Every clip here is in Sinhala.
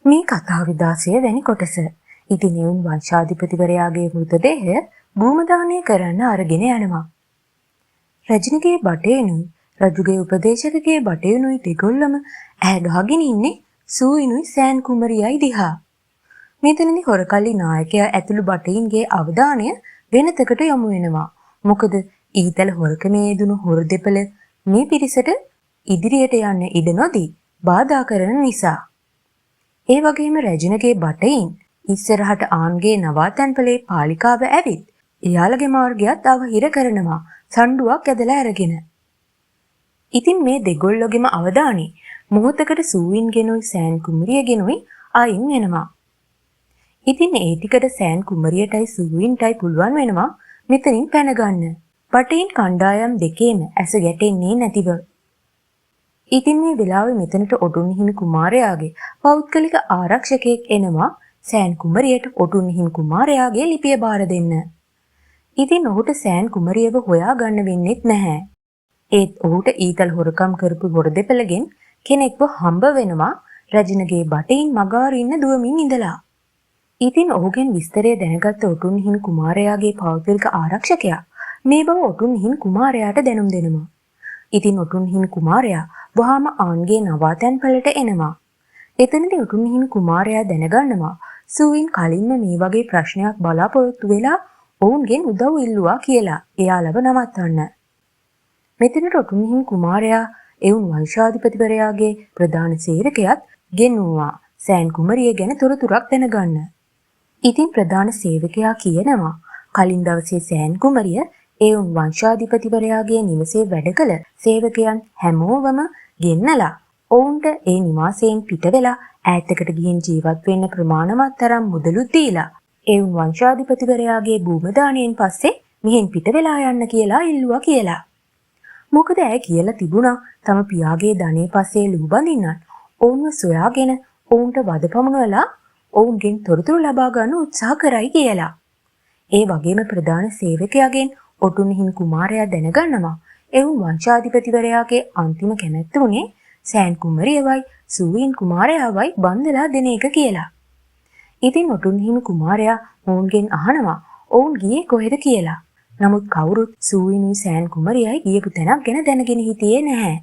මේ කතාවේ 16 වැනි කොටස. ඉතින් එවුන් වංශාධිපතිවරයාගේ මෘතදේහය භූමදානය කරන්න අරගෙන යනවා. රජිනගේ බටේනුයි රජුගේ උපදේශකගේ බටේනුයි දෙගොල්ලම ඈ ගහගෙන ඉන්නේ සූයිනුයි සෑන් කුමරියයි දිහා. මෙතනදී හොරකල්ලි නායකයා ඇතුළු බටයින්ගේ අවධානය වෙනතකට යොමු වෙනවා. මොකද ඊතල හොරකමේ යෙදුණු හොර දෙපළ මේ පිරිසට ඉදිරියට යන්න ඉඩ නොදී බාධා කරන නිසා. ඒ වගේම රැජිනගේ බටයින් ඉස්සරහට ආන්ගේ නවාතැන්පලේ පාලිකාව ඇවිත් එයාලගේ මාර්ගයත් අවහිර කරනවා සණ්ඩුවක් ඇදලා අරගෙන. ඉතින් මේ දෙගොල්ලොගෙම අවධානය මොහොතකට සූවින්ගෙනුයි සෑන් කුමරියගෙනුයි අයින් වෙනවා. ඉතින් ඒ ටිකට සෑන් කුමරියටයි සූවින්ටයි පුළුවන් වෙනවා මෙතනින් පැන ගන්න. බටයින් කණ්ඩායම් දෙකේම ඇස ගැටෙන්නේ නැතිව. ඉතින් මේ වෙලාවේ මෙතනට ඔටුන් හිමි කුමාරයාගේ පෞද්ගලික ආරක්ෂකයෙක් එනවා සෑන් කුමරියට ඔටුන් හිමි කුමාරයාගේ ලිපිය බාර දෙන්න. ඉතින් ඔහුට සෑන් කුමරියව හොයා ගන්න වෙන්නේත් නැහැ. ඒත් ඔහුට ඊතල් හොරකම් කරපු හොර දෙපළගෙන් කෙනෙක්ව හම්බ වෙනවා රජිනගේ බටයින් මගාරින්න දුවමින් ඉඳලා. ඉතින් ඔහුගෙන් විස්තරය දැනගත්ත ඔටුන් හිමි කුමාරයාගේ පෞද්ගලික ආරක්ෂකයා මේ බව ඔටුන් හිමි කුමාරයාට දැනුම් දෙනවා. ඉතින් ඔටුන් හිමි කුමාරයා වහාම ආන්ගේ නවාතැන්පලට එනවා. එතනදී ඔටුන් හිමි කුමාරයා දැනගන්නවා සූවින් කලින්ම මේ වගේ ප්‍රශ්නයක් බලාපොරොත්තු වෙලා ඔවුන්ගෙන් උදව් ඉල්ලුවා කියලා එයාලව නවත්තන්න. මෙතනට ඔටුන් හිමි කුමාරයා එවුන් වංශාධිපතිවරයාගේ ප්‍රධාන සේවකයාත් ගෙන්වුවා සෑන් කුමරිය ගැන තොරතුරක් දැනගන්න. ඉතින් ප්‍රධාන සේවකයා කියනවා කලින් දවසේ සෑන් කුමරිය එවුන් වංශාධිපතිවරයාගේ නිවසේ වැඩ කළ සේවකයන් හැමෝවම ගෙන්නලා ඔවුන්ට ඒ නිවාසයෙන් පිට වෙලා ඈතකට ගිහින් ජීවත් වෙන්න ප්‍රමාණවත් තරම් මුදලුත් දීලා එවුන් වංශාධිපතිවරයාගේ භූමදානයෙන් පස්සේ මෙහෙන් පිට වෙලා යන්න කියලා ඉල්ලුවා කියලා. මොකද ඇය කියලා තිබුණා තම පියාගේ ධනෙ පස්සේ ලු බඳින්නත් ඔවුන්ව සොයාගෙන ඔවුන්ට වද පමුණවලා ඔවුන්ගෙන් තොරතුරු ලබා ගන්න උත්සාහ කරයි කියලා. ඒ වගේම ප්‍රධාන සේවකයාගෙන් ඔටුන් හිමි කුමාරයා දැනගන්නවා එවුන් වංශාධිපතිවරයාගේ අන්තිම කැමැත්ත උනේ සෑන් කුමරියවයි සූවින් කුමාරයාවයි බන්දලා දෙන එක කියලා. ඉතින් ඔටුන් හිමි කුමාරයා ඔවුන්ගෙන් අහනවා ඔවුන් ගියේ කොහෙද කියලා. නමුත් කවුරුත් සූවිනුයි සෑන් කුමරියයි ගියපු තැනක් ගැන දැනගෙන හිටියේ නැහැ.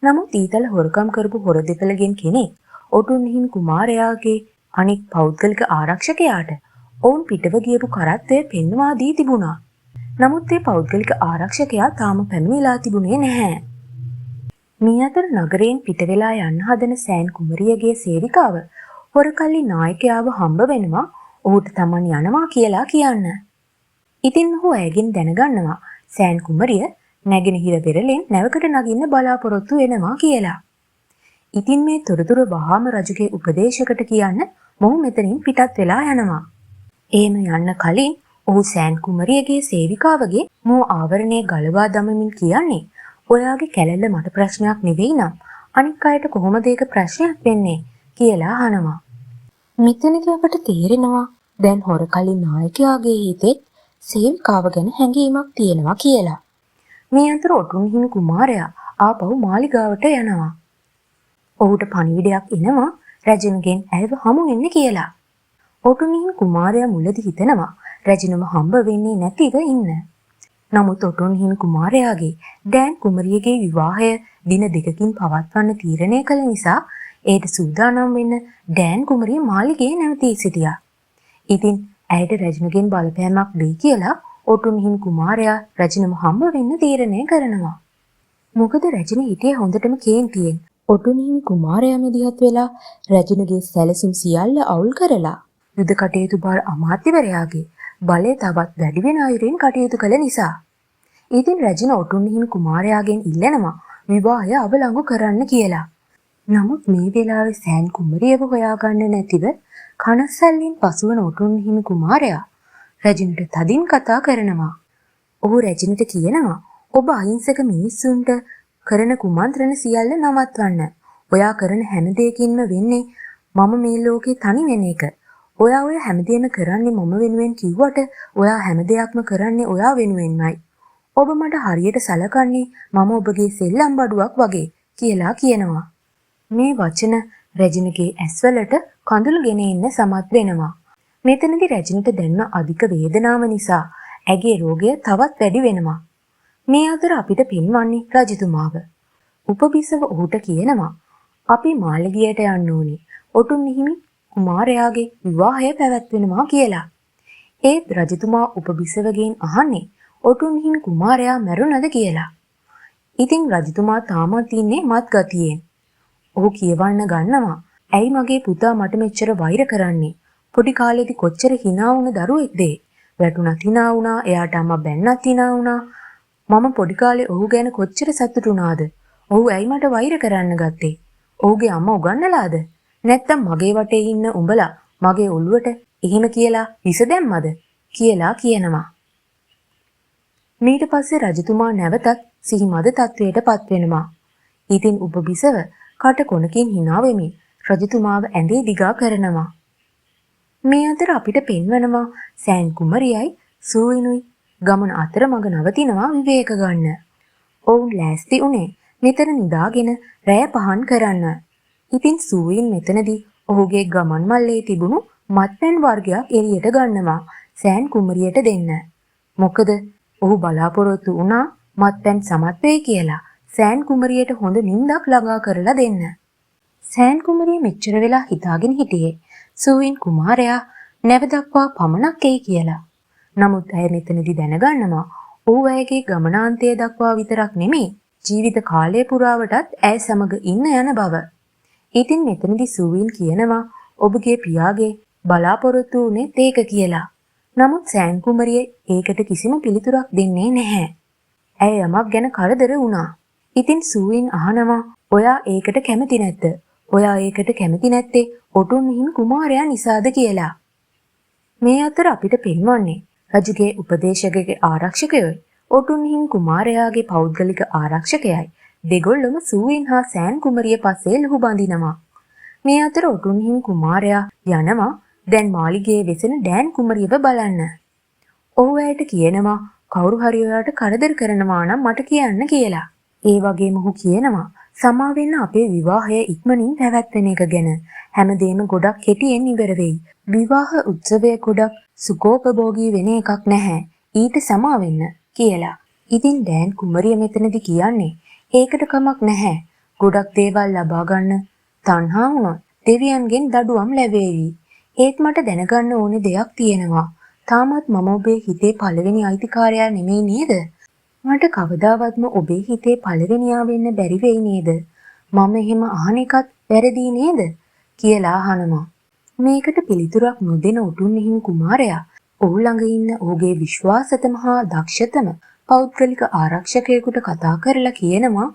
නමුත් ඊතල හොරකම් කරපු හොර දෙපළගෙන් කෙනෙක් ඔටුන් හිමි කුමාරයාගේ අනික් පෞද්ගලික ආරක්ෂකයාට ඔවුන් පිටව ගියපු කරත්තය පෙන්වා දී තිබුණා. නමුත් ඒ පෞද්ගලික ආරක්ෂකයා තාම පැමිණිලා තිබුණේ නැහැ. මේ අතර නගරයෙන් පිට වෙලා යන්න හදන සෑන් කුමරියගේ සේවිකාව හොරකල්ලි නායකයාව හම්බ වෙනවා ඔහුට තමන් යනවා කියලා කියන්න. ඉතින් ඔහු ඇයගෙන් දැනගන්නවා සෑන් කුමරිය නැගෙනහිර වෙරළෙන් නැවකට නගින්න බලාපොරොත්තු වෙනවා කියලා. ඉතින් මේ තොරතුර වහාම රජුගේ උපදේශකට කියන්න මොහු මෙතනින් පිටත් වෙලා යනවා. එහෙම යන්න කලින් ඔහු සෑන් කුමරියගේ සේවිකාවගේ මෝ ආවරණය ගලවා දමමින් කියන්නේ ඔයාගේ කැලැල්ල මට ප්‍රශ්නයක් නෙවෙයි නම් අනික් අයට කොහොමද ඒක ප්‍රශ්නයක් වෙන්නේ කියලා අහනවා. මෙතනදී අපට තේරෙනවා දැන් හොරකල්ලි නායකයාගේ හිතේ සේවිකාව ගැන හැඟීමක් තියෙනවා කියලා. මේ අතර ඔටුන් හිමි කුමාරයා ආපහු මාලිගාවට යනවා. ඔහුට පණිවිඩයක් එනවා රැජිනගෙන් ඇයව හමු වෙන්න කියලා. ඔටුන් හිමි කුමාරයා මුලදී හිතනවා රැජිනම හම්බ වෙන්නේ නැතිව ඉන්න. නමුත් ඔටුන් හිමි කුමාරයාගේ ඩෑන් කුමරියගේ විවාහය දින දෙකකින් පවත්වන්න තීරණය කළ නිසා ඒට සූදානම් වෙන්න ඩෑන් කුමරිය මාලිගයේ නැවතී සිටියා. ඉතින් ඇයට රැජිනගෙන් බලපෑමක් දෙයි කියලා ඔටුන් හිමි කුමාරයා රැජිනම හම්බ වෙන්න තීරණය කරනවා. මොකද රැජින හිටියේ හොඳටම කේන්තියෙන්. ඔටුන් හිමි ඉතින් මෙදිහත් වෙලා රැජිනගේ සැලසුම් සියල්ල අවුල් කරලා යුද කටයුතු බාර අමාත්‍යවරයාගේ බලය තවත් වැඩි වෙන අයුරින් කටයුතු කළ නිසා. ඉතින් රැජින ඔටුන් හිමි කුමාරයාගෙන් ඉල්ලනවා විවාහය අවලංගු කරන්න කියලා. නමුත් මේ වෙලාවේ සෑන් කුමරියව හොයාගන්න නැතිව කනස්සල්ලෙන් පසුවන ඔටුන් හිමි කුමාරයා රැජිනට තදින් කතා කරනවා. ඔහු රැජිනට කියනවා ඔබ අහිංසක මිනිස්සුන්ට කරන කුමන්ත්‍රණ සියල්ල නවත්වන්න. ඔයා කරන හැම දෙයකින්ම වෙන්නේ මම මේ ලෝකේ තනි වෙන එක. ඔයා ඔය හැමදේම කරන්නේ මම වෙනුවෙන් කිව්වට ඔයා හැම දෙයක්ම කරන්නේ ඔයා වෙනුවෙන්මයි. ඔබ මට හරියට සලකන්නේ මම ඔබගේ සෙල්ලම් බඩුවක් වගේ කියලා කියනවා. මේ වචන රැජිනගේ ඇස්වලට කඳුළු ගෙන එන්න සමත් වෙනවා. මෙතනදී රැජිනට දැනෙන අධික වේදනාව නිසා ඇගේ රෝගය තවත් වැඩි වෙනවා. මේ අතර අපිට පින්වන්නේ රජතුමාව. උපබිසව ඔහුට කියනවා අපි මාළිගයට යන්න ඕනේ. ඔටුන් හිමි කුමාරයාගේ විවාහය පැවැත්වෙනවා කියලා. ඒත් රජතුමා උපබිසවගෙන් අහන්නේ ඔටුන් හිමි කුමාරයා මැරුණද කියලා. ඉතින් රජතුමා තාමත් ඉන්නේ මත් ගතියෙන්. ඔහු කියවන්න ගන්නවා ඇයි මගේ පුතා මට මෙච්චර වෛර කරන්නේ? පොඩි කාලේදී කොච්චර hina වුණ දරුවෙක්ද? වැටුණත් hina වුණා, එයාට අම්මා බැන්නත් hina වුණා. මම පොඩි කාලේ ඔහු ගැන කොච්චර සතුටු වුණාද? ඔහු ඇයි මට වෛර කරන්න ගත්තේ? ඔහුගේ අම්මා උගන්නලාද? නැත්තම් මගේ වටේ ඉන්න උඹලා මගේ ඔළුවට එහෙම කියලා විස දැම්මද? කියලා කියනවා. ඊට පස්සේ රජතුමා නැවතත් සිහිමද තත්වයටපත් වෙනවා. ඉතින් උපබිසව කට කොනකින් hina වෙමින් රජතුමාව ඇඳේ දිගා කරනවා. මේ අතර අපිට පෙන්වනවා සෑන් කුමරියයි සූවිනුයි ගමන අතරමඟ නවතිනවා විවේක ගන්න. ඔවුන් ලෑස්ති උනේ මෙතන නිදාගෙන රැය පහන් කරන්න. ඉතින් සූවින් මෙතනදී ඔහුගේ ගමන් මල්ලේ තිබුණු මත්පැන් වර්ගයක් එළියට ගන්නවා සෑන් කුමරියට දෙන්න. මොකද ඔහු බලාපොරොත්තු වුණා මත්පැන් සමත් වෙයි කියලා සෑන් කුමරියට හොඳ නිින්දක් ළඟා කරලා දෙන්න. සෑන් කුමරිය මෙච්චර වෙලා හිතාගෙන හිටියේ සූවින් කුමාරයා නැව දක්වා පමණක් එයි කියලා. නමුත් ඇය මෙතනදී දැනගන්නවා ඔහු ඇයගේ ගමනාන්තය දක්වා විතරක් නෙමෙයි ජීවිත කාලය පුරාවටත් ඇය සමග ඉන්න යන බව. ඉතින් මෙතනදී සූවින් කියනවා ඔබගේ පියාගේ බලාපොරොත්තු වුණේ ඒක කියලා. නමුත් සෑන් කුමරිය ඒකට කිසිම පිළිතුරක් දෙන්නේ නැහැ. ඇය යමක් ගැන කරදර වුණා. ඉතින් සූවින් අහනවා ඔයා ඒකට කැමති නැද්ද? ඔයා ඒකට කැමති නැත්තේ ඔටුන් හිමි කුමාරයා නිසාද කියලා. මේ අතර අපිට පෙන්වන්නේ රජුගේ උපදේශකගේ ආරක්ෂකයයි ඔටුන් හිමි කුමාරයාගේ පෞද්ගලික ආරක්ෂකයයි දෙගොල්ලම සූවින් හා සෑන් කුමරිය පස්සේ ලුහු බඳිනවා. මේ අතර ඔටුන් හිමි කුමාරයා යනවා දැන් මාලිගයේ වෙසෙන ඩෑන් කුමරියව බලන්න. ඔහු ඇයට කියනවා කවුරු හරි ඔයාට කරදර කරනවා නම් මට කියන්න කියලා. ඒ වගේම ඔහු කියනවා සමා වෙන්න අපේ විවාහය ඉක්මනින් පැවැත්වෙන එක ගැන. හැමදේම ගොඩක් කෙටියෙන් ඉවර වෙයි. විවාහ උත්සවය ගොඩක් සුඛෝපභෝගී වෙන එකක් නැහැ. ඊට සමා වෙන්න කියලා. ඉතින් ඩෑන් කුමරිය මෙතනදී කියන්නේ ඒකට කමක් නැහැ. ගොඩක් දේවල් ලබා ගන්න තණ්හා වුණොත් දෙවියන්ගෙන් දඩුවම් ලැබෙවි. ඒත් මට දැනගන්න ඕනේ දෙයක් තියෙනවා. තාමත් මම ඔබේ හිතේ පළවෙනි අයිතිකාරයා නෙමෙයි නේද? මට කවදාවත්ම ඔබේ හිතේ පළවෙනියා වෙන්න බැරි වෙයි නේද? මම එහෙම අහන එකත් වැරදි නේද? කියලා අහනවා. මේකට පිළිතුරක් නොදෙන ඔටුන් හිමි කුමාරයා ඔහු ළඟ ඉන්න ඔහුගේ විශ්වාසතම හා දක්ෂතම පෞද්ගලික ආරක්ෂකයෙකුට කතා කරලා කියනවා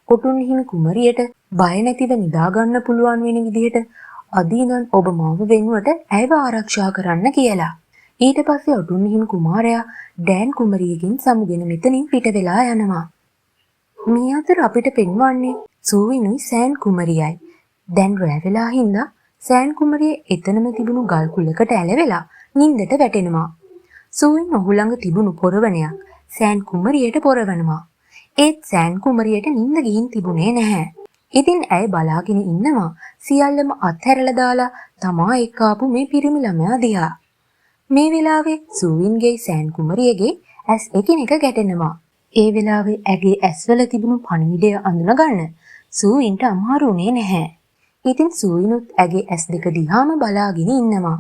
ඔටුන් හිමි කුමරියට බය නැතිව නිදා ගන්න පුළුවන් වෙන විදිහට අද ඉඳන් ඔබ මාව වෙනුවට ඇයව ආරක්ෂා කරන්න කියලා. ඊට පස්සේ ඔටුන් හිමි කුමාරයා ඩෑන් කුමරියකින් සමුගෙන මෙතනින් පිට වෙලා යනවා. මේ අතර අපිට පෙන්වන්නේ සූවිනුයි සෑන් කුමරියයි. දැන් රැ වෙලා හින්දා සෑන් කුමරිය එතනම තිබුණු ගල් කුලකට ඇලවෙලා නිින්දට වැටෙනවා. සූවින් ඔහු ළඟ තිබුණු පොරවණයක් සෑන් කුමරියට පොරවනවා. ඒත් සෑන් කුමරියට නිින්ද ගිහින් තිබුණේ නැහැ. ඉතින් ඇය බලාගෙන ඉන්නවා සියල්ලම අත්හැරලා දාලා තමා එක්ක ආපු මේ පිරිමි ළමයා දිහා. මේ වෙලාවේ සූවින්ගේ සෑන් කුමරියගේ ඇස් එකිනෙක ගැටෙනවා. ඒ වෙලාවේ ඇගේ ඇස්වල තිබුණු පණිවිඩය අඳුනගන්න සූවින්ට අමාරුුනේ නැහැ. ඉතින් සූවිනුත් ඇගේ ඇස් දෙක දිහාම බලාගෙන ඉන්නවා.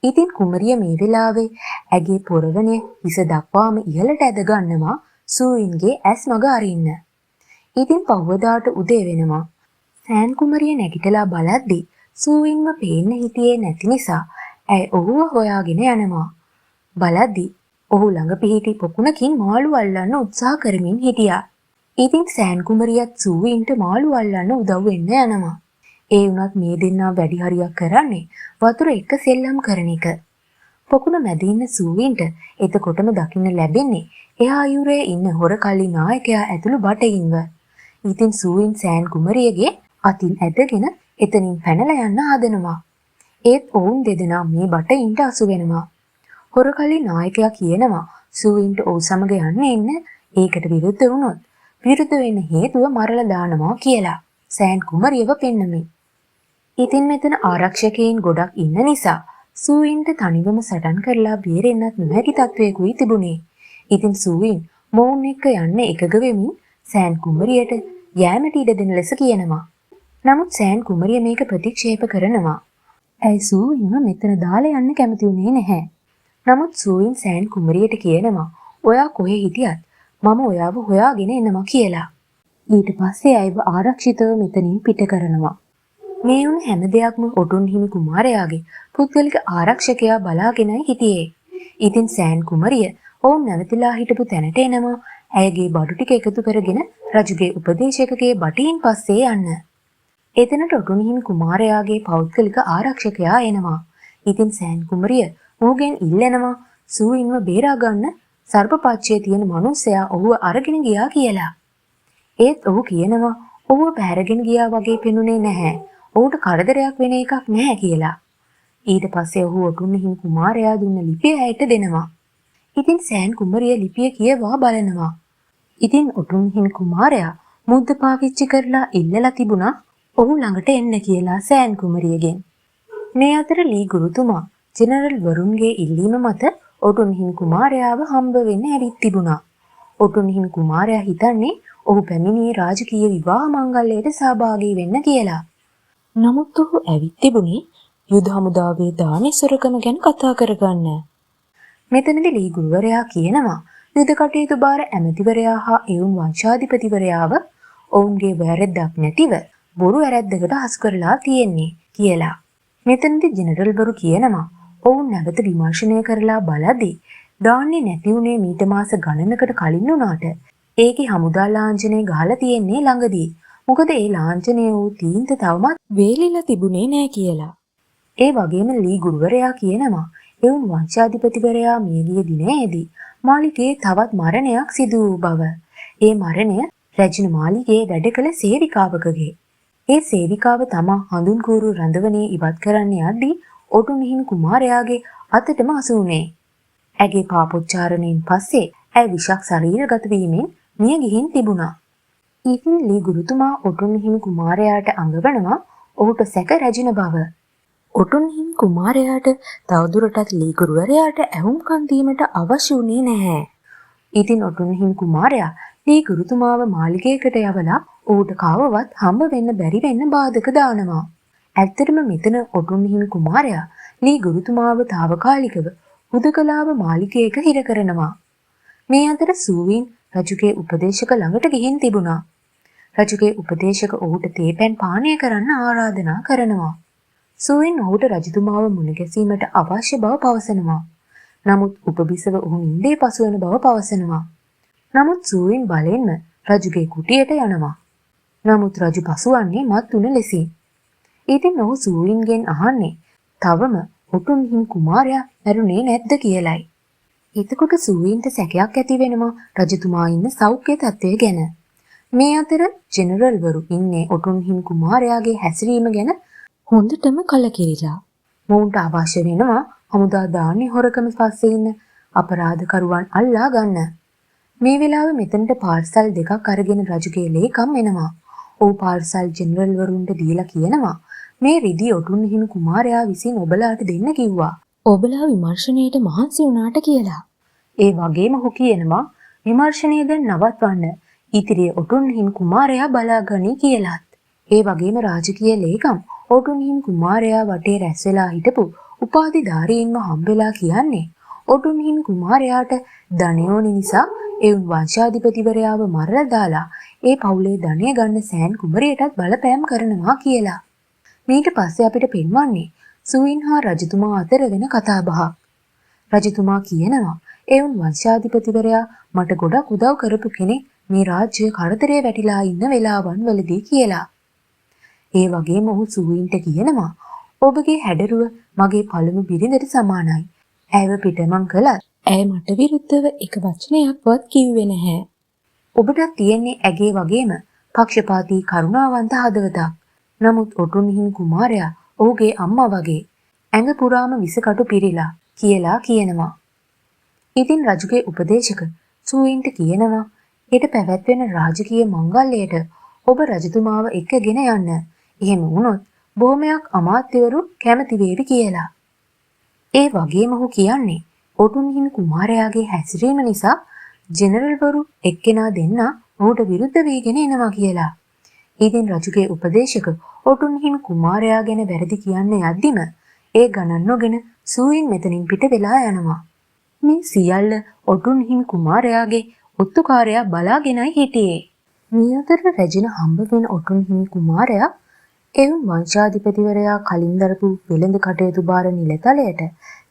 ඉතින් කුමරිය මේ වෙලාවේ ඇගේ පොරවණය හිස දක්වාම ඉහළට ඇද ගන්නවා සූවින්ගේ ඇස් මග අරින්න. ඉතින් පහුවදාට උදේ වෙනවා. සෑන් කුමරිය නැගිටලා බලද්දි සූවින්ව පේන්න හිටියේ නැති නිසා ඇය ඔහුව හොයාගෙන යනවා. බලද්දි ඔහු ළඟ පිහිටි පොකුණකින් මාළු අල්ලන්න උත්සාහ කරමින් හිටියා. ඉතින් සෑන් කුමරියත් සූවින්ට මාළු අල්ලන්න උදව් වෙන්න යනවා. ඒ වුණත් මේ දෙන්නා වැඩි හරියක් කරන්නේ වතුර එක සෙල්ලම් කරන එක. පොකුණ මැද ඉන්න සූවින්ට එතකොටම දකින්න ලැබෙන්නේ එහා අයුරේ ඉන්න හොරකල්ලි නායකයා ඇතුළු බටයින්ව. ඉතින් සූවින් සෑන් කුමරියගේ අතින් ඇදගෙන එතනින් පැනලා යන්න හදනවා. ඒත් ඔවුන් දෙදෙනා මේ බටයින්ට අසු වෙනවා. හොරකල්ලි නායකයා කියනවා සූවින්ට ඔහු සමග යන්න එන්න ඒකට විරුද්ධ වුණොත් විරුද්ධ වෙන්න හේතුව මරලා දානවා කියලා සෑන් කුමරියව පෙන්නමින්. ඉතින් මෙතන ආරක්ෂකයින් ගොඩක් ඉන්න නිසා සූයින්ට තනිවම සටන් කරලා බේරෙන්නත් නොහැකි තත්වයකුයි තිබුණේ. ඉතින් සූයින් මොවුන් එක්ක යන්න එකග වෙමින් සෑන් කුමරියට යෑමට ඉඩ දෙන ලෙස කියනවා. නමුත් සෑන් කුමරිය මේක ප්‍රතික්ෂේප කරනවා. ඇයි සූයින්ව මෙතන දාලා යන්න කැමති වුණේ නැහැ. නමුත් සූයින් සෑන් කුමරියට කියනවා ඔයා කොහේ හිටියත් මම ඔයාව හොයාගෙන එනවා කියලා. ඊට පස්සේ ඇයව ආරක්ෂිතව මෙතනින් පිට කරනවා. මේ වුණ හැම දෙයක්ම ඔටුන් හිමි කුමාරයාගේ පුද්ගලික ආරක්ෂකයා බලාගෙනයි හිටියේ. ඉතින් සෑන් කුමරිය ඔවුන් නැවතිලා හිටපු තැනට එනවා. ඇයගේ බඩු ටික එකතු කරගෙන රජුගේ උපදේශකගේ බටින් පස්සේ යන්න. එතනට ඔටුන් හිමි කුමාරයාගේ පෞද්ගලික ආරක්ෂකයා එනවා. ඉතින් සෑන් කුමරිය ඔහුගෙන් ඉල්ලනවා සූයින්ව බේරා ගන්න සර්පපච්චයේ තියෙන මිනිසයා ඔහුව අරගෙන ගියා කියලා. ඒත් ඔහු කියනවා ඔහුව පැහැරගෙන ගියා වගේ පෙනුනේ නැහැ. ඔහුට කරදරයක් වෙන එකක් නැහැ කියලා. ඊට පස්සේ ඔහු ඔටුන් හිමි කුමාරයා දුන්න ලිපිය ඇයට දෙනවා. ඉතින් සෑන් කුමරිය ලිපිය කියවා බලනවා. ඉතින් ඔටුන් හිමි කුමාරයා මුද්ද පාවිච්චි කරලා ඉල්ලලා තිබුණා ඔහු ළඟට එන්න කියලා සෑන් කුමරියගෙන්. මේ අතර ලී ගුරුතුමා ජෙනරල් වරුන්ගේ ඉල්ලීම මත ඔටුන් හිමි කුමාරයාව හම්බ වෙන්න ඇවිත් තිබුණා. ඔටුන් හිමි කුමාරයා හිතන්නේ ඔහු පැමිණියේ රාජකීය විවාහ මංගල්‍යයට සහභාගී වෙන්න කියලා. නමුත් ඔහු ඇවිත් තිබුණේ යුද හමුදාවේ දානේ සොරකම ගැන කතා කරගන්න. මෙතනදී ලී ගුරුවරයා කියනවා යුද කටයුතු බාර ඇමතිවරයා හා එවුන් වංශාධිපතිවරයාව ඔවුන්ගේ වැරැද්දක් නැතිව බොරු වැරැද්දකට හසු කරලා තියෙන්නේ කියලා. මෙතනදී ජෙනරල්වරු කියනවා ඔවුන් නැවත විමර්ශනය කරලා බලද්දී දාන්නේ නැති උනේ මීට මාස ගණනකට කලින් වුණාට ඒකේ හමුදා ලාංඡනය ගහලා තියෙන්නේ ළඟදී. මොකද ඒ ලාංඡනය වූ තීන්ත තවමත් වේලිලා තිබුණේ නෑ කියලා. ඒ වගේම ලී ගුරුවරයා කියනවා එවුන් වංශාධිපතිවරයා මියගිය දිනේදී මාලිගයේ තවත් මරණයක් සිදු වූ බව. ඒ මරණය රැජින මාලිගයේ වැඩ කළ සේවිකාවකගේ. ඒ සේවිකාව තමා හඳුන් කූරු රඳවනේ ඉවත් කරන්න යද්දී ඔටුන් හිමි කුමාරයාගේ අතටම අසු වුණේ. ඇගේ පාපොච්චාරණයෙන් පස්සේ ඇය විෂක් ශරීරගත වීමෙන් මිය ගිහින් තිබුණා. ඉතින් ලී ගුරුතුමා ඔටුන් හිමි කුමාරයාට අඟවනවා ඔහුට සැක රැජින බව. ඔටුන් හිමි කුමාරයාට තවදුරටත් ලී ගුරුවරයාට ඇහුම්කන් දීමට අවශ්‍ය වුණේ නැහැ. ඉතින් ඔටුන් හිමි කුමාරයා ලී ගුරුතුමාව මාලිගයකට යවලා ඌට කවවත් හම්බ වෙන්න බැරි වෙන්න බාධක දානවා. ඇත්තටම මෙතන ඔටුන් හිමි කුමාරයා ලී ගුරුතුමාව తాවකාලිකව හුදකලාව මාලිගයක හිර කරනවා. මේ අතර සූවින් රජුගේ උපදේශක ළඟට ගිහින් තිබුණා. රජුගේ උපදේශක ඔහුට තේපැන් පානය කරන්න ආරාධනා කරනවා. සූවින් ඔහුට රජතුමාව මුණ ගැසීමට අවශ්‍ය බව පවසනවා. නමුත් උපබිසව ඔහු නින්දේ පසුවන බව පවසනවා. නමුත් සූවින් බලෙන්ම රජුගේ කුටියට යනවා. නමුත් රජු පසුවන්නේ මත් උන ලෙසින්. ඉතින් ඔහු සූවින්ගෙන් අහන්නේ තවම ඔටුන් හිමි කුමාරයා මැරුණේ නැද්ද කියලයි. එතකොට සූවින්ට සැකයක් ඇති වෙනවා රජතුමා ඉන්න සෞඛ්‍ය තත්ත්වය ගැන. මේ අතර ජෙනරල්වරු ඉන්නේ ඔටුන් හිමි කුමාරයාගේ හැසිරීම ගැන හොඳටම කලකිරිලා. මොවුන්ට අවශ්‍ය වෙනවා හමුදා දාන්නේ හොරකම පස්සේ ඉන්න අපරාධකරුවන් අල්ලා ගන්න. මේ වෙලාවේ මෙතනට පාර්සල් දෙකක් අරගෙන රජුගේ ලේකම් එනවා. ඔහු පාර්සල් ජෙනරල්වරුන්ට දීලා කියනවා මේ රිදී ඔටුන් හිමි කුමාරයා විසින් ඔබලාට දෙන්න කිව්වා. ඔබලා විමර්ශනයේට මහන්සි වුණාට කියලා. ඒ වගේම ඔහු කියනවා විමර්ශනය දැන් නවත්වන්න. ඉතිරිය ඔටුන් හිමි කුමාරයා බලාගනි කියලාත්. ඒ වගේම රාජකීය ලේකම් ඔටුන් හිමි කුමාරයා වටේ රැස් වෙලා හිටපු උපාධිධාරීන්ව හම්බෙලා කියන්නේ ඔටුන් හිමි කුමාරයාට ධනය ඕනි නිසා එවුන් වංශාධිපතිවරයාව මරලා දාලා ඒ පවුලේ ධනය ගන්න සෑන් කුමරියටත් බලපෑම් කරනවා කියලා. ඊට පස්සේ අපිට පෙන්වන්නේ සූවින් හා රජතුමා අතර වෙන කතාබහක්. රජතුමා කියනවා එවුන් වංශාධිපතිවරයා මට ගොඩක් උදව් කරපු කෙනෙක් මේ රාජ්‍ය කරදරේ වැටිලා ඉන්න වෙලාවන් වලදී කියලා. ඒ වගේම ඔහු සූවින්ට කියනවා ඔබගේ හැඩරුව මගේ පළමු බිරිඳට සමානයි. ඇයව පිටමං කළත් ඇය මට විරුද්ධව එක වචනයක්වත් කිව්වේ නැහැ. ඔබට තියෙන්නේ ඇගේ වගේම පක්ෂපාතී කරුණාවන්ත හදවතක්. නමුත් ඔටුන් හිමි කුමාරයා ඔහුගේ අම්මා වගේ ඇඟ පුරාම විසකටු පිරීලා කියලා කියනවා. ඉතින් රජුගේ උපදේශක සූවින්ට කියනවා හෙට පැවැත්වෙන රාජකීය මංගල්‍යයට ඔබ රජතුමාව එක්කගෙන යන්න. එහෙම වුණොත් බොහොමයක් අමාත්‍යවරු කැමති වේවි කියලා. ඒ වගේම ඔහු කියන්නේ ඔටුන් හිමි කුමාරයාගේ හැසිරීම නිසා ජෙනරල්වරු එක්කෙනා දෙන්න ඔහුට විරුද්ධ වීගෙන එනවා කියලා. ඉතින් රජුගේ උපදේශක ඔටුන් හිමි කුමාරයා ගැන වැරදි කියන්න යද්දිම ඒ ගණන් නොගෙන සූයින් මෙතනින් පිට වෙලා යනවා. මේ සියල්ල ඔටුන් හිමි කුමාරයාගේ ඔත්තුකාරයා බලාගෙනයි හිටියේ. මේ අතර රැජින හම්බ වෙන ඔටුන් හිමි කුමාරයා එවුන් වංශාධිපතිවරයා කලින් දරපු වෙළඳ කටයුතු භාර නිලතලයට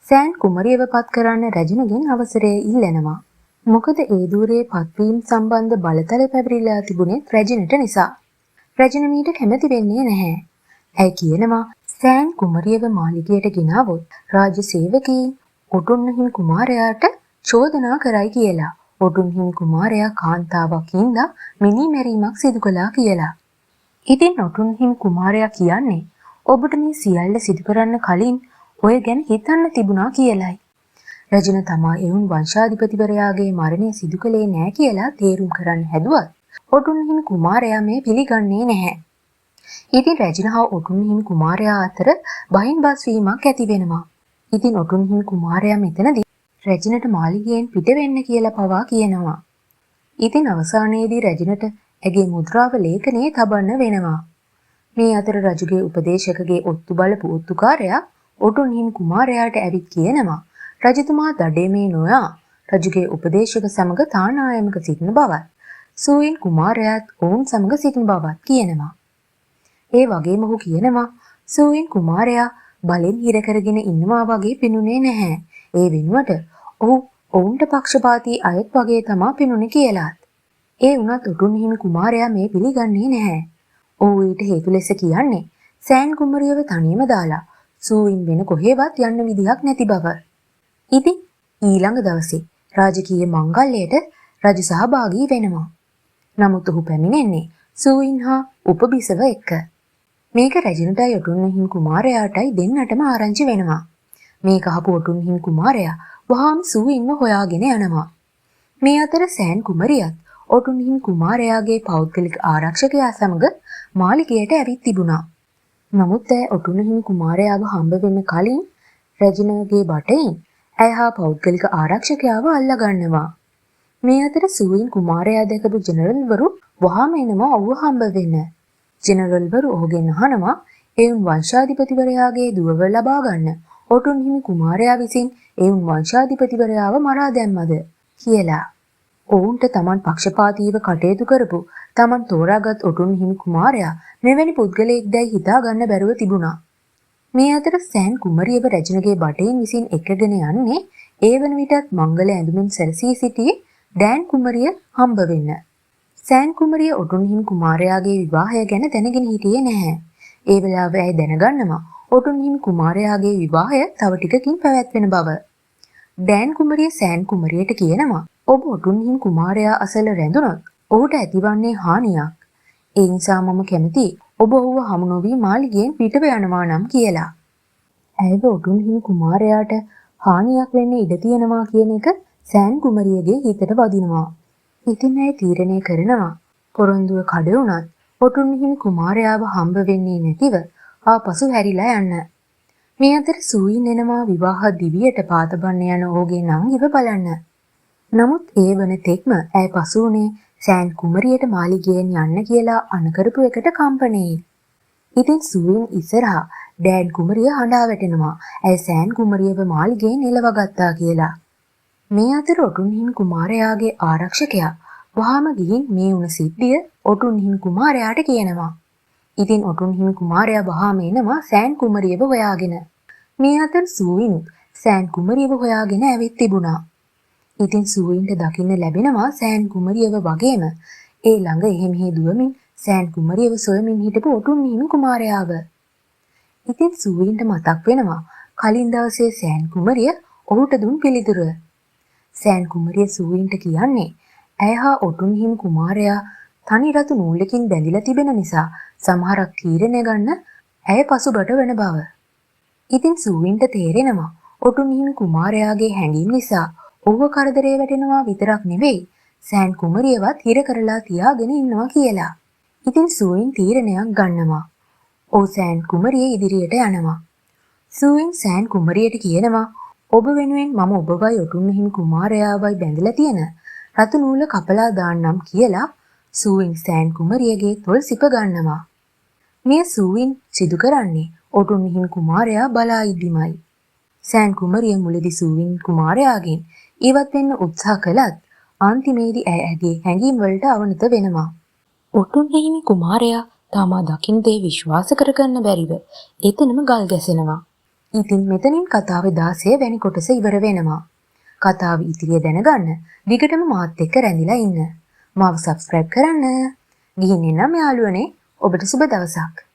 සෑන් කුමරියව පත් කරන්න රැජිනගෙන් අවසරය ඉල්ලනවා. මොකද ඒ දූරේ පත්වීම් සම්බන්ධ බලතල පැවරිලා තිබුණේ රැජිනට නිසා. රැජින මීට කැමති වෙන්නේ නැහැ. ඇයි කියනවා සෑන් කුමරියව මාලිගයට ගෙනාවොත් රාජ්‍ය සේවකීන් ඔටුන් හිමි කුමාරයාට චෝදනා කරයි කියලා. ඔටුන් හිමි කුමාරයා කාන්තාවක් ඉඳලා මිනි මැරීමක් සිදු කළා කියලා. ඉතින් ඔටුන් හිමි කුමාරයා කියන්නේ ඔබට මේ සියල්ල සිදු කරන්න කලින් ඔය ගැන හිතන්න තිබුණා කියලයි. රැජින තමා එවුන් වංශාධිපතිවරයාගේ මරණය සිදු කළේ නැහැ කියලා තේරුම් කරන්න හැදුවත් ඔටුන් හිමි කුමාරයා මේ පිළිගන්නේ නැහැ. ඉතින් රැජින හා ඔටුන් හිමි කුමාරයා අතර බහින් බස් වීමක් ඇති වෙනවා. ඉතින් ඔටුන් හිමි කුමාරයා මෙතනදී රැජිනට මාලිගයෙන් පිට වෙන්න කියලා පවා කියනවා. ඉතින් අවසානයේදී රැජිනට ඇගේ මුද්‍රාව ලේඛනයේ තබන්න වෙනවා. මේ අතර රජුගේ උපදේශකගේ ඔත්තු බලපු ඔත්තුකාරයා ඔටුන් හිමි කුමාරයාට ඇවිත් කියනවා රජතුමා දඩේමේ නොයා රජුගේ උපදේශක සමග තානායමක සිටින බවත් සූයින් කුමාරයාත් ඔවුන් සමග සිටින බවත් කියනවා. ඒ වගේම ඔහු කියනවා සූයින් කුමාරයා බලෙන් හිර කරගෙන ඉන්නවා වගේ පෙනුනේ නැහැ. ඒ වෙනුවට ඔහු ඔවුන්ට පක්ෂපාතී අයෙක් වගේ තමා පෙනුනේ කියලාත්. ඒ වුණත් ඔටුන් හිමි කුමාරයා මේ පිළිගන්නේ නැහැ. ඔහු ඊට හේතු ලෙස කියන්නේ සෑන් කුමරියව තනියම දාලා සූයින් වෙන කොහෙවත් යන්න විදිහක් නැති බව. ඉතින් ඊළඟ දවසේ රාජකීය මංගල්‍යයට රජු සහභාගී වෙනවා. නමුත් ඔහු පැමිණෙන්නේ සූයින් හා උපබිසව එක්ක. මේක රැජිනටයි ඔටුන් හිමි කුමාරයාටයි දෙන්නටම ආරංචි වෙනවා. මේක අහපු ඔටුන් හිමි කුමාරයා වහාම සූයින්ව හොයාගෙන යනවා. මේ අතර සෑන් කුමරියත් ඔටුන් හිමි කුමාරයාගේ පෞද්ගලික ආරක්ෂකයා සමග මාලිගයට ඇවිත් තිබුණා. නමුත් ඇය ඔටුන් හිමි කුමාරයාව හම්බ වෙන්න කලින් රැජිනගේ බටෙන් ඇය හා පෞද්ගලික ආරක්ෂකයාව අල්ලා ගන්නවා. මේ අතර සූයින් කුමාරයා දැකපු ජෙනරල්වරු වහාම එනවා ඔහුව හම්බ වෙන්න. ජෙනරල්වරු ඔහුගෙන් අහනවා එවුන් වංශාධිපතිවරයාගේ දුවව ලබා ගන්න ඔටුන් හිමි කුමාරයා විසින් එවුන් වංශාධිපතිවරයාව මරා දැම්මද කියලා. ඔවුන්ට තමන් පක්ෂපාතීව කටයුතු කරපු තමන් තෝරාගත් ඔටුන් හිමි කුමාරයා මෙවැනි පුද්ගලයෙක් දැයි හිතා ගන්න බැරුව තිබුණා. මේ අතර සෑන් කුමරියව රැජිනගේ බටෙන් විසින් එකගෙන යන්නේ ඒ වන විටත් මංගල ඇඳුමින් සැරසී සිටි ඩෑන් කුමරිය හම්බ වෙන්න. සෑන් කුමරිය ඔටුන් හිමි කුමාරයාගේ විවාහය ගැන දැනගෙන හිටියේ නැහැ. ඒ වෙලාවේ ඇය දැනගන්නවා ඔටුන් හිමි කුමාරයාගේ විවාහය තව ටිකකින් පැවැත්වෙන බව. ඩෑන් කුමරිය සෑන් කුමරියට කියනවා ඔබ ඔටුන් හිමි කුමාරයා අසල රැඳුනොත් ඔහුට ඇතිවන්නේ හානියක්. ඒ නිසා මම කැමති ඔබ ඔහුව හමු නොවී මාලිගයෙන් පිටව යනවා නම් කියලා. ඇයව ඔටුන් හිමි කුමාරයාට හානියක් වෙන්න ඉඩ තියෙනවා කියන එක සෑන් කුමරියගේ හිතට වදිනවා. ඉතින් ඇය තීරණය කරනවා පොරොන්දුව කඩ වුණත් ඔටුන් හිමි කුමාරයාව හම්බ වෙන්නේ නැතිව ආපසු හැරිලා යන්න. මේ අතර සූයින් එනවා විවාහ දිවියට පාතබන්න යන ඔහුගේ නංගිව බලන්න. නමුත් ඒ වන තෙක්ම ඇය පසු වුණේ සෑන් කුමරියට මාලිගයෙන් යන්න කියලා අනකරපු එකට කම්පණයෙන්. ඉතින් සූයින් ඉස්සරහා ඩෑන් කුමරිය හඬා වැටෙනවා ඇය සෑන් කුමරියව මාලිගයෙන් එලවගත්තා කියලා. මේ අතර ඔටුන් හිමි කුමාරයාගේ ආරක්ෂකයා වහාම ගිහින් මේ වුණ සිද්ධිය ඔටුන් හිමි කුමාරයාට කියනවා. ඉතින් ඔටුන් හිමි කුමාරයා වහාම එනවා සෑන් කුමරියව හොයාගෙන. මේ අතර සූයිනුත් සෑන් කුමරියව හොයාගෙන ඇවිත් තිබුණා. ඉතින් සූයින්ට දකින්න ලැබෙනවා සෑන් කුමරියව වගේම ඒ ළඟ එහෙ මෙහෙ දුවමින් සෑන් කුමරියව සොයමින් හිටපු ඔටුන් හිමි කුමාරයාව. ඉතින් සූයින්ට මතක් වෙනවා කලින් දවසේ සෑන් කුමරිය ඔහුට දුන් පිළිතුර. සෑන් කුමරිය සූයින්ට කියන්නේ ඇය හා ඔටුන් හිමි කුමාරයා තනි රතු නූලකින් බැඳිලා තිබෙන නිසා සමහරක් තීරණය ගන්න ඇය පසුබට වෙන බව. ඉතින් සූයින්ට තේරෙනවා ඔටුන් හිමි කුමාරයාගේ හැඟීම් නිසා ඔහුව කරදරේ වැටෙනවා විතරක් නෙවෙයි සෑන් කුමරියවත් හිර කරලා තියාගෙන ඉන්නවා කියලා. ඉතින් සූයින් තීරණයක් ගන්නවා. ඔහු සෑන් කුමරිය ඉදිරියට යනවා. සූවින් සෑන් කුමරියට කියනවා ඔබ වෙනුවෙන් මම ඔබවයි ඔටුන්න හිමි කුමාරයාවයි බැඳලා තියෙන රතු නූල කපලා දාන්නම් කියලා සූවින් සෑන් කුමරියගේ තොල් සිප ගන්නවා. මේ සූවින් සිදු කරන්නේ ඔටුන්න හිමි කුමාරයා බලා ඉදීමයි. සෑන් කුමරිය මුලදී සූවින් කුමාරයාගෙන් ඉවත් වෙන්න උත්සාහ කළත් අන්තිමේදී ඇයගේ හැඟීම් වලට අවනත වෙනවා. ඔටුන්න හිමි කුමාරයා තමා දකින්න දේ විශ්වාස කරගන්න බැරිව එතනම ගල් ගැසෙනවා. ඉතින් මෙතනින් කතාවේ 16 වැනි කොටස ඉවර වෙනවා. කතාව ඉතිරිය දැනගන්න දිගටම මාත් එක්ක රැඳිලා ඉන්න. මාව subscribe කරන්න. ගිහින් එන්නම් යාළුවනේ. ඔබට සුබ දවසක්.